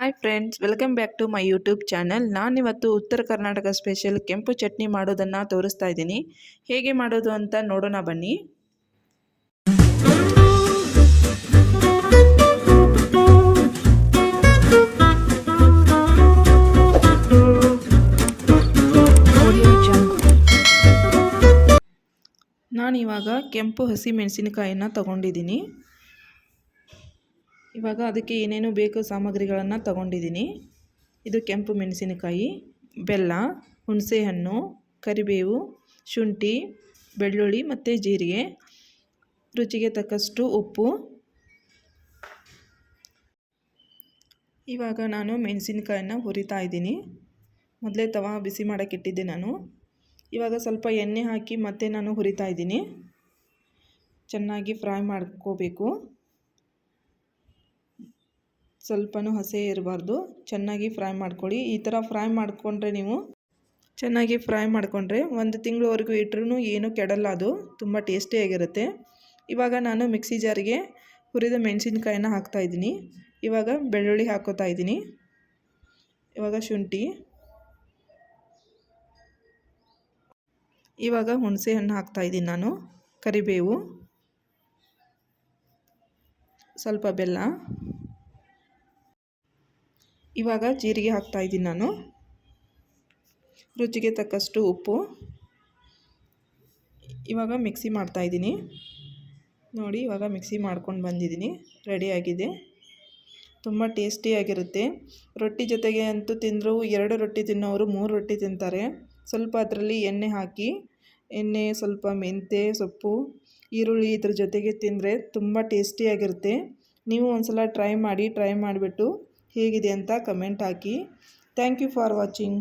Hi friends, welcome back to my YouTube channel. ನಾನಿವತ್ತು Uttara Karnataka special ಕೆಂಪು ಚಟ್ನಿ ಮಾಡೋದನ್ನು ತೋರಿಸ್ತಾ ಇದ್ದೀನಿ. ಹೇಗೆ ಮಾಡೋದು ಅಂತ ನೋಡೋಣ ಬನ್ನಿ. ನಾನಿವಾಗ ಕೆಂಪು ಹಸಿ ಮೆಣಸಿನಕಾಯಿನ ತಗೊಂಡಿದ್ದೀನಿ. ಇವಾಗ ಅದಕ್ಕೆ ಏನೇನು ಬೇಕು ಸಾಮಗ್ರಿಗಳನ್ನು ತಗೊಂಡಿದ್ದೀನಿ. ಇದು ಕೆಂಪು ಮೆಣಸಿನಕಾಯಿ, ಬೆಲ್ಲ, ಹುಣಸೆಹಣ್ಣು, ಕರಿಬೇವು, ಶುಂಠಿ, ಬೆಳ್ಳುಳ್ಳಿ ಮತ್ತು ಜೀರಿಗೆ, ರುಚಿಗೆ ತಕ್ಕಷ್ಟು ಉಪ್ಪು. ಇವಾಗ ನಾನು ಮೆಣಸಿನಕಾಯಿನ ಹುರಿತಾ ಇದ್ದೀನಿ. ಮೊದಲೇ ತವಾ ಬಿಸಿ ಮಾಡೋಕ್ಕಿಟ್ಟಿದ್ದೆ ನಾನು. ಇವಾಗ ಸ್ವಲ್ಪ ಎಣ್ಣೆ ಹಾಕಿ ಮತ್ತೆ ನಾನು ಹುರಿತಾ ಇದ್ದೀನಿ. ಚೆನ್ನಾಗಿ ಫ್ರೈ ಮಾಡ್ಕೋಬೇಕು. ಸ್ವಲ್ಪನೂ ಹಸಿ ಇರಬಾರ್ದು, ಚೆನ್ನಾಗಿ ಫ್ರೈ ಮಾಡ್ಕೊಳ್ಳಿ. ಈ ಥರ ಫ್ರೈ ಮಾಡಿಕೊಂಡ್ರೆ ನೀವು ಚೆನ್ನಾಗಿ ಫ್ರೈ ಮಾಡಿಕೊಂಡ್ರೆ 1 ತಿಂಗಳವರೆಗೂ ಇಟ್ಟರೂ ಏನೂ ಕೆಡಲ್ಲ. ಅದು ತುಂಬ ಟೇಸ್ಟಿಯಾಗಿರುತ್ತೆ. ಇವಾಗ ನಾನು ಮಿಕ್ಸಿ ಜಾರಿಗೆ ಹುರಿದ ಮೆಣಸಿನ್ಕಾಯಿನ ಹಾಕ್ತಾಯಿದ್ದೀನಿ. ಇವಾಗ ಬೆಳ್ಳುಳ್ಳಿ ಹಾಕೋತಾ ಇದ್ದೀನಿ. ಇವಾಗ ಶುಂಠಿ, ಇವಾಗ ಹುಣಸೆ ಹಣ್ಣು ಹಾಕ್ತಾಯಿದ್ದೀನಿ ನಾನು, ಕರಿಬೇವು, ಸ್ವಲ್ಪ ಬೆಲ್ಲ, ಇವಾಗ ಜೀರಿಗೆ ಹಾಕ್ತಾಯಿದ್ದೀನಿ ನಾನು, ರುಚಿಗೆ ತಕ್ಕಷ್ಟು ಉಪ್ಪು. ಇವಾಗ ಮಿಕ್ಸಿ ಮಾಡ್ತಾಯಿದ್ದೀನಿ. ನೋಡಿ, ಇವಾಗ ಮಿಕ್ಸಿ ಮಾಡ್ಕೊಂಡು ಬಂದಿದ್ದೀನಿ. ರೆಡಿಯಾಗಿದೆ. ತುಂಬ ಟೇಸ್ಟಿಯಾಗಿರುತ್ತೆ. ರೊಟ್ಟಿ ಜೊತೆಗೆ ಅಂತೂ ತಿಂದರೂ 2 ರೊಟ್ಟಿ ತಿನ್ನೋರು 3 ರೊಟ್ಟಿ ತಿಂತಾರೆ. ಸ್ವಲ್ಪ ಅದರಲ್ಲಿ ಎಣ್ಣೆ ಹಾಕಿ, ಎಣ್ಣೆ, ಸ್ವಲ್ಪ ಮೆಂತ್ಯ ಸೊಪ್ಪು, ಈರುಳ್ಳಿ ಇದ್ರ ಜೊತೆಗೆ ತಿಂದರೆ ತುಂಬ ಟೇಸ್ಟಿಯಾಗಿರುತ್ತೆ. ನೀವು ಒಂದ್ಸಲ ಟ್ರೈ ಮಾಡಿಬಿಟ್ಟು ಹೇಗಿದೆ ಅಂತ ಕಮೆಂಟ್ ಹಾಕಿ. Thank you for watching.